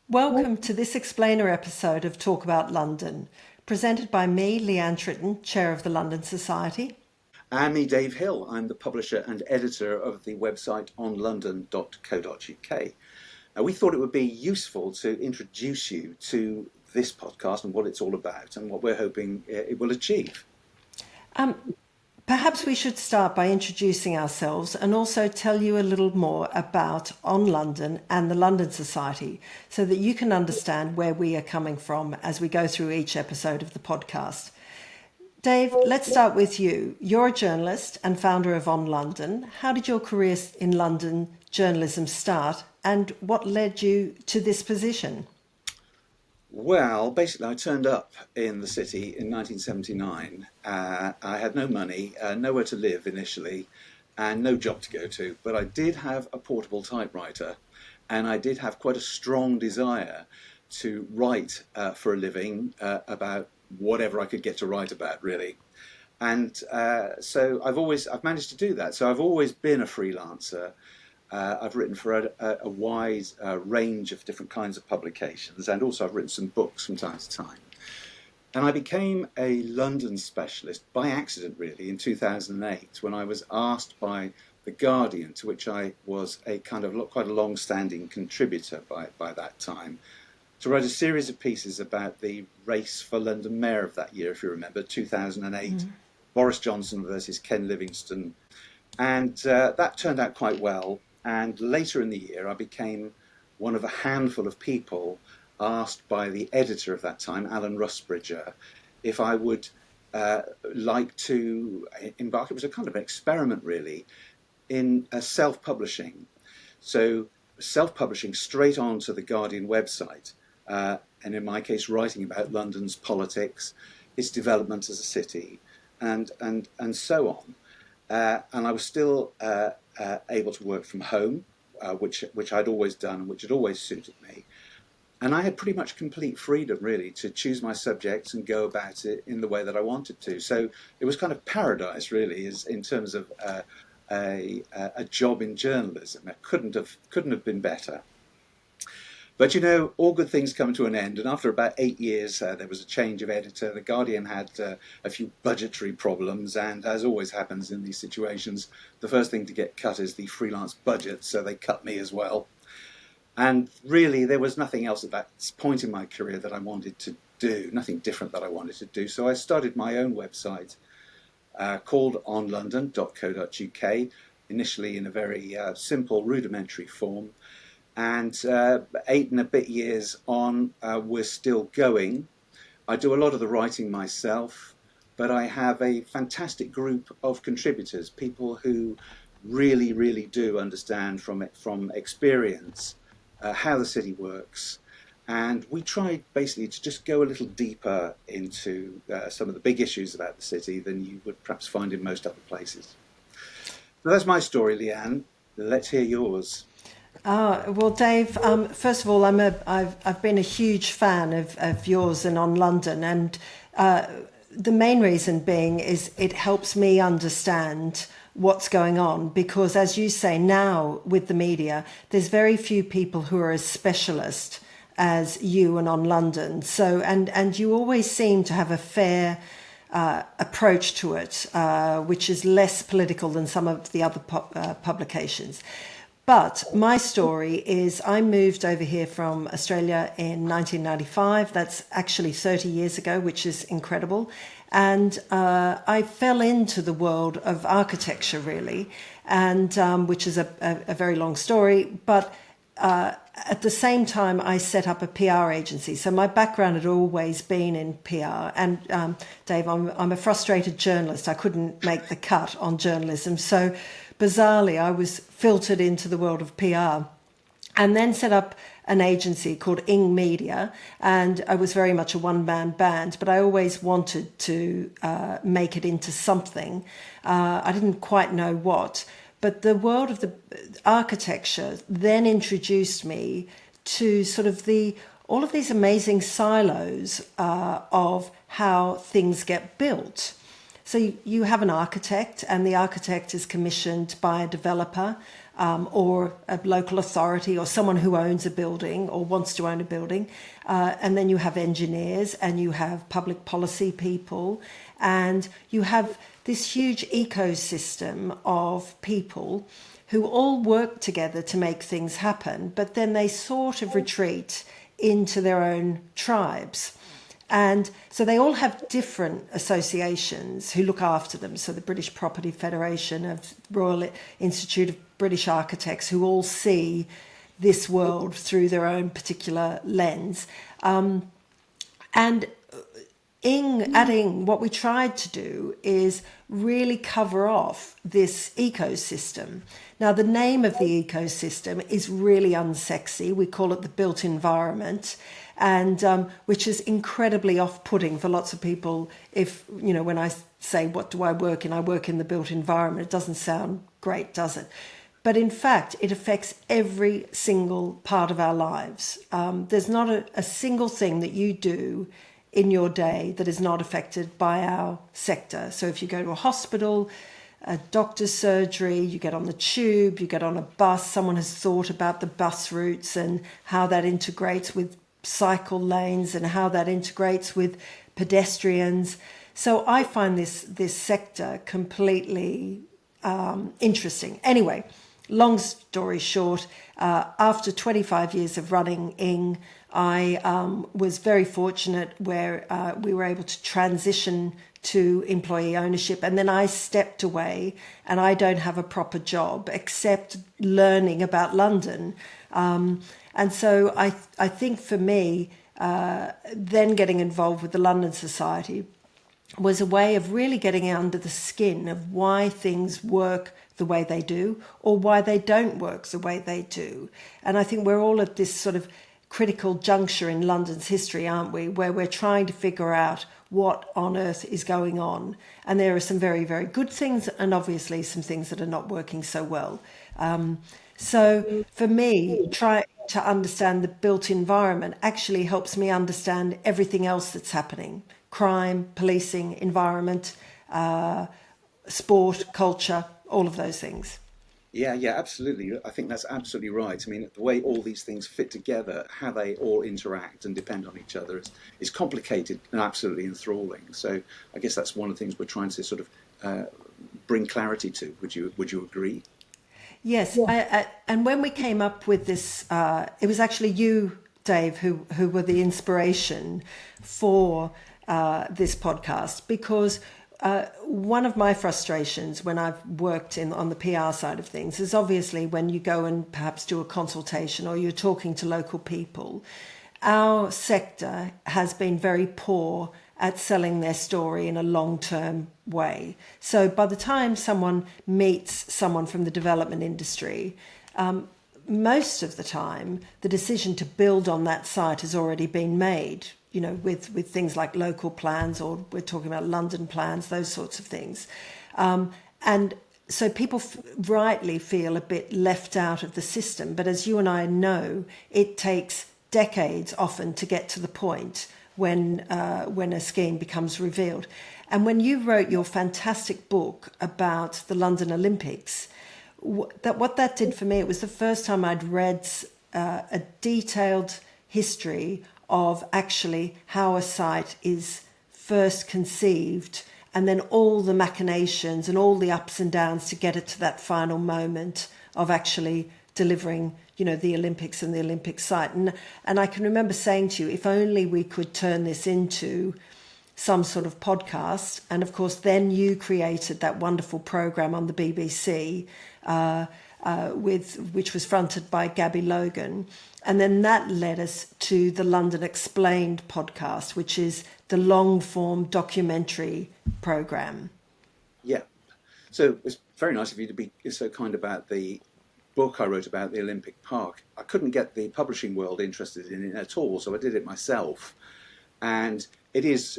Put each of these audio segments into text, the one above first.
Welcome to this explainer episode of Talk About London, presented by me, Leanne, Chair of the London Society. And me, Dave Hill. I'm the publisher and editor of the website onlondon.co.uk. We thought it would be useful to introduce you to this podcast and what it's all about and what we're hoping it will achieve. Perhaps we should start by introducing ourselves and also tell you a little more about On London and the London Society so that you can understand where we are coming from as we go through each episode of the podcast. Dave, let's start with you. You're a journalist and founder of On London. How did your career in London journalism start and what led you to this position? Well, basically, I turned up in the city in 1979. I had no money, nowhere to live initially, and no job to go to. But I did have a portable typewriter, and I did have quite a strong desire to write for a living about whatever I could get to write about, really. And so I've managed to do that. So I've always been a freelancer. I've written for a wide range of different kinds of publications, and also I've written some books from time to time. And I became a London specialist by accident, really, in 2008, when I was asked by The Guardian, to which I was a kind of quite a long-standing contributor by that time, to write a series of pieces about the race for London Mayor of that year, if you remember, 2008, Boris Johnson versus Ken Livingstone. And that turned out quite well. And later in the year, I became one of a handful of people asked by the editor of that time, Alan Rusbridger, if I would like to embark. It was a kind of an experiment, really, in self-publishing. So self-publishing straight onto the Guardian website, and in my case, writing about London's politics, its development as a city, and so on. And I was still able to work from home, which I'd always done and which had always suited me. And I had pretty much complete freedom, really, to choose my subjects and go about it in the way that I wanted to. So it was kind of paradise, really, in terms of a job in journalism. It couldn't have been better. But, you know, all good things come to an end. And after about 8 years, there was a change of editor. The Guardian had a few budgetary problems. And as always happens in these situations, the first thing to get cut is the freelance budget. So they cut me as well. And really, there was nothing else at that point in my career that I wanted to do, nothing different that I wanted to do. So I started my own website called onlondon.co.uk, initially in a very simple, rudimentary form. And 8 and a bit years on, we're still going. I do a lot of the writing myself, but I have a fantastic group of contributors, people who really, really do understand from experience how the city works. And we try basically to just go a little deeper into some of the big issues about the city than you would perhaps find in most other places. So that's my story, Leanne. Let's hear yours. Well, Dave, first of all, I've been a huge fan of yours and On London, and the main reason being is it helps me understand what's going on, because as you say now with the media, there's very few people who are as specialist as you and On London. So and you always seem to have a fair approach to it, which is less political than some of the other publications. But my story is I moved over here from Australia in 1995. That's actually 30 years ago, which is incredible. And I fell into the world of architecture, really, and which is a very long story. But at the same time, I set up a PR agency. So my background had always been in PR. And Dave, I'm a frustrated journalist. I couldn't make the cut on journalism. So bizarrely, I was filtered into the world of PR and then set up an agency called Ing Media. And I was very much a one-man band, but I always wanted to make it into something. I didn't quite know what. But the world of the architecture then introduced me to sort of all of these amazing silos of how things get built. So you have an architect, and the architect is commissioned by a developer or a local authority or someone who owns a building or wants to own a building. And then you have engineers and you have public policy people, and you have this huge ecosystem of people who all work together to make things happen, but then they sort of retreat into their own tribes. And so they all have different associations who look after them. So the British Property Federation, of Royal Institute of British Architects, who all see this world through their own particular lens. And at Ing, what we tried to do is really cover off this ecosystem. Now, the name of the ecosystem is really unsexy. We call it the built environment, and which is incredibly off-putting for lots of people. If, you know, when I say, what do I work in? I work in the built environment. It doesn't sound great, does it? But in fact, it affects every single part of our lives. There's not a single thing that you do in your day that is not affected by our sector. So if you go to a hospital, a doctor's surgery, you get on the tube, you get on a bus, someone has thought about the bus routes and how that integrates with cycle lanes and how that integrates with pedestrians. So I find this sector completely interesting. Anyway, long story short, after 25 years of running Ing, I was very fortunate where we were able to transition to employee ownership, and then I stepped away, and I don't have a proper job except learning about London. And so I think for me, then getting involved with the London Society was a way of really getting under the skin of why things work the way they do or why they don't work the way they do. And I think we're all at this sort of critical juncture in London's history, aren't we, where we're trying to figure out what on earth is going on. And there are some very, very good things and obviously some things that are not working so well. So for me, trying to understand the built environment actually helps me understand everything else that's happening: crime, policing, environment, sport, culture, all of those things. Yeah, absolutely. I think that's absolutely right. I mean, the way all these things fit together, how they all interact and depend on each other is complicated and absolutely enthralling. So I guess that's one of the things we're trying to sort of bring clarity to. Would you agree? Yes, and when we came up with this, it was actually you, Dave, who were the inspiration for this podcast, because one of my frustrations when I've worked on the PR side of things is obviously when you go and perhaps do a consultation or you're talking to local people, our sector has been very poor at selling their story in a long-term way. So by the time someone meets someone from the development industry, most of the time the decision to build on that site has already been made, you know, with things like local plans, or we're talking about London plans, those sorts of things. And so people rightly feel a bit left out of the system. But as you and I know, it takes decades often to get to the point when a scheme becomes revealed. And when you wrote your fantastic book about the London Olympics, what that did for me, it was the first time I'd read a detailed history of actually how a site is first conceived, and then all the machinations and all the ups and downs to get it to that final moment of actually delivering, you know, the Olympics and the Olympic site. And I can remember saying to you, if only we could turn this into some sort of podcast. And of course, then you created that wonderful program on the BBC, which was fronted by Gabby Logan. And then that led us to the London Explained podcast, which is the long-form documentary program. Yeah. So it's very nice of you to be so kind about the book I wrote about the Olympic Park. I couldn't get the publishing world interested in it at all, so I did it myself. And it is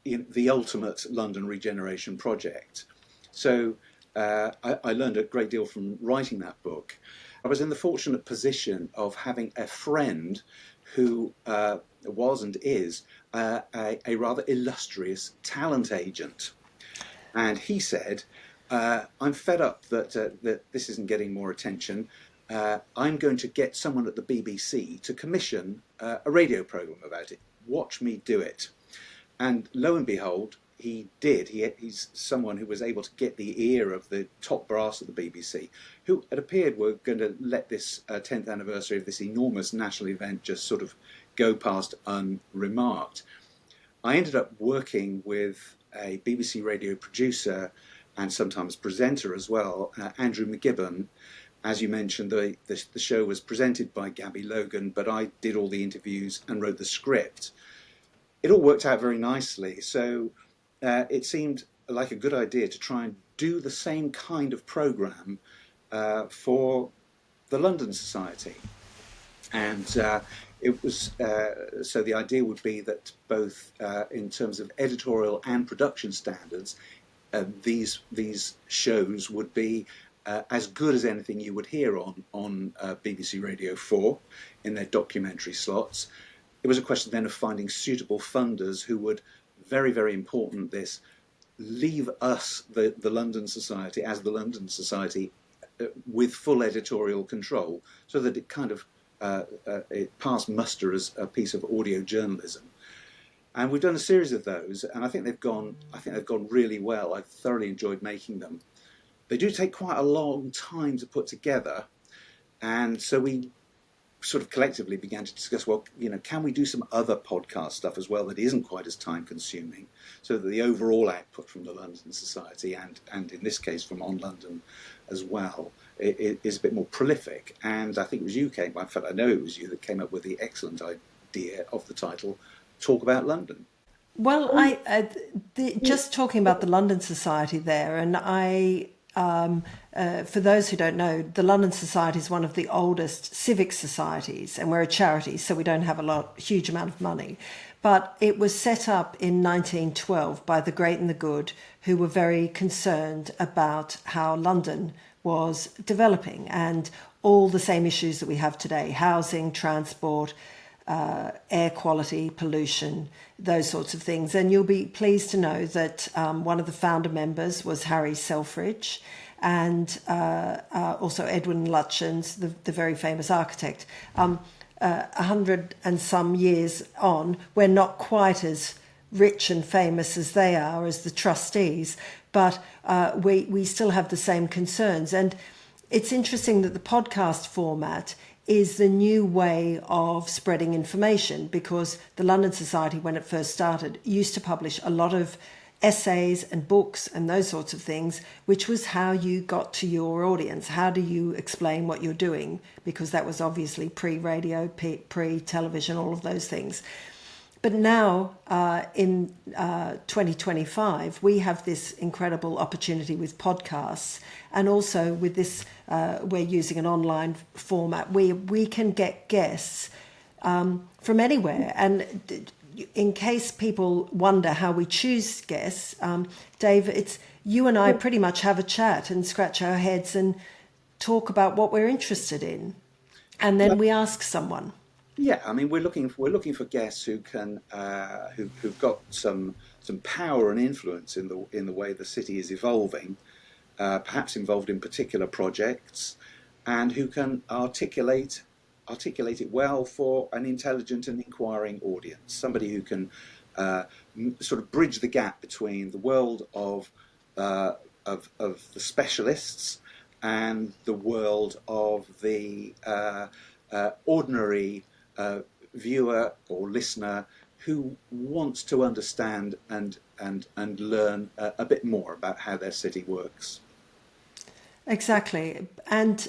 the ultimate London regeneration project. So I learned a great deal from writing that book. I was in the fortunate position of having a friend who was and is a rather illustrious talent agent. And he said, I'm fed up that this isn't getting more attention. I'm going to get someone at the BBC to commission a radio program about it. Watch me do it. And lo and behold, he did. He's someone who was able to get the ear of the top brass at the BBC, who it appeared were going to let this 10th anniversary of this enormous national event just sort of go past unremarked. I ended up working with a BBC radio producer and sometimes presenter as well, Andrew McGibbon. As you mentioned, the show was presented by Gabby Logan, but I did all the interviews and wrote the script. It all worked out very nicely. So it seemed like a good idea to try and do the same kind of programme for the London Society. And it was so the idea would be that both in terms of editorial and production standards, these shows would be as good as anything you would hear on BBC Radio 4 in their documentary slots. It was a question then of finding suitable funders who would, very, very important this, leave us, the London Society, as the London Society, with full editorial control, so that it kind of it passed muster as a piece of audio journalism. And we've done a series of those, and I think they've gone really well. I've thoroughly enjoyed making them. They do take quite a long time to put together, and so we sort of collectively began to discuss, well, can we do some other podcast stuff as well that isn't quite as time consuming, so that the overall output from the London Society and in this case from On London as well is a bit more prolific. And I think it was you in fact I know it was you that came up with the excellent idea of the title, Talk About London. Well, just talking about the London Society there, and for those who don't know, the London Society is one of the oldest civic societies, and we're a charity, so we don't have huge amount of money. But it was set up in 1912 by the great and the good, who were very concerned about how London was developing and all the same issues that we have today: housing, transport, air quality, pollution, those sorts of things. And you'll be pleased to know that one of the founder members was Harry Selfridge, and also Edwin Lutyens, the very famous architect. 100 and some years on, we're not quite as rich and famous as they are, as the trustees, but we still have the same concerns. And it's interesting that the podcast format is the new way of spreading information, because the London Society, when it first started, used to publish a lot of essays and books and those sorts of things, which was how you got to your audience. How do you explain what you're doing? Because that was obviously pre-radio, pre-television, all of those things. But now, in 2025, we have this incredible opportunity with podcasts, and also with this, we're using an online format where we can get guests from anywhere. And in case people wonder how we choose guests, Dave, it's you and I pretty much have a chat and scratch our heads and talk about what we're interested in, and then we ask someone. Yeah, I mean, we're looking for guests who can who've got some power and influence in the way the city is evolving, perhaps involved in particular projects, and who can articulate it well for an intelligent and inquiring audience. Somebody who can sort of bridge the gap between the world of the specialists and the world of the ordinary viewer or listener who wants to understand and learn a bit more about how their city works. Exactly, and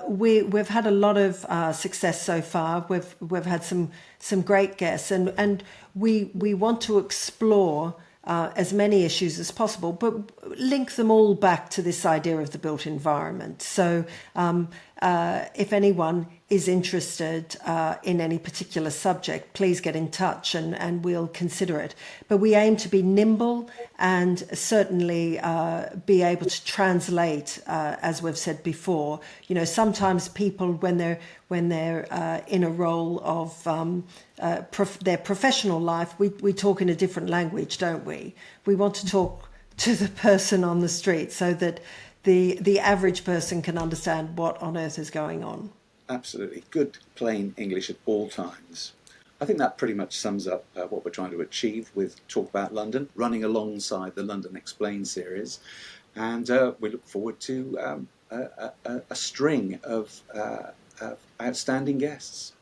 we've had a lot of success so far. We've had some great guests, and we want to explore as many issues as possible, but link them all back to this idea of the built environment. So if anyone is interested in any particular subject, please get in touch and we'll consider it. But we aim to be nimble and certainly be able to translate, as we've said before. Sometimes people, when they're in a role of their professional life, we talk in a different language, don't we? We want to talk to the person on the street, so that the average person can understand what on earth is going on. Absolutely. Good, plain English at all times. I think that pretty much sums up what we're trying to achieve with Talk About London, running alongside the London Explained series. And we look forward to a string of outstanding guests.